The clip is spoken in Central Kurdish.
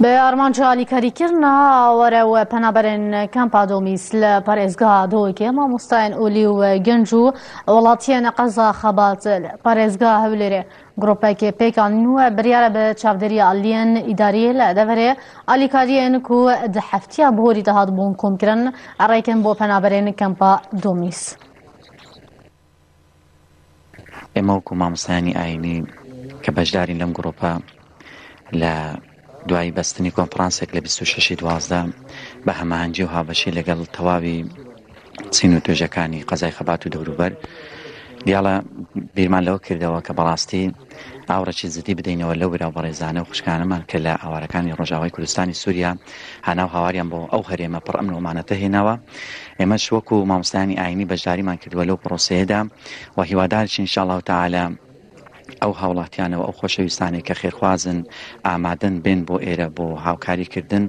به آرمانجا علیکاری کرنا و پنابرین کمپا دومیس لپارێزگا دۆکێ مامۆستایان ئۆلی و گەنج و وڵاتیان قەزا خەبات پارێزگا هەولێرێ گروپێکی پێکانین و بریارە بە چاودێری ئالیەن ئیداریە لە دەڤەرێ ئالیکاریەن کو هەفتیا بۆری دەهات بوون کۆمکردن ڕێکن بۆ پەنابەرین کەمپا دومیس. ئێمە وەکو مامۆستایانی ئاینی کە بەشدارین لەم گروپە لە دوای بەستنی کۆنفرانسێک لە 26/12 بە هەماهەنگی و هاوبەشی لەگەڵ تەواوی چین و توێژەکانی قەزای خەبات و دەوروبەر دیاڵە بیرمان لەوە کردەوە کە بەڕاستی ئاوڕێکی زیدی بدەینەوە لەو بەراوبەڕێزانە و خوشکانەمان کە لە ئاوارەکانی ڕۆژاوای کوردستانی سووریا هەناو هاواریان بۆ ئەو هەرێمە پڕ ئەمن و ئەمانەتە هێناوە. ئێمەش وەکو مامۆستایانی ئاینی بەشداریمان کردووە لەو پرۆسەیەدا و هیوادارین ئینشاءالله تەعالا ئەو هاوڵاتیانەوە ئەو خۆشەویستانی کە خێرخوازن ئامادەن بێن بۆ ئێرە بۆ هاوکاریکردن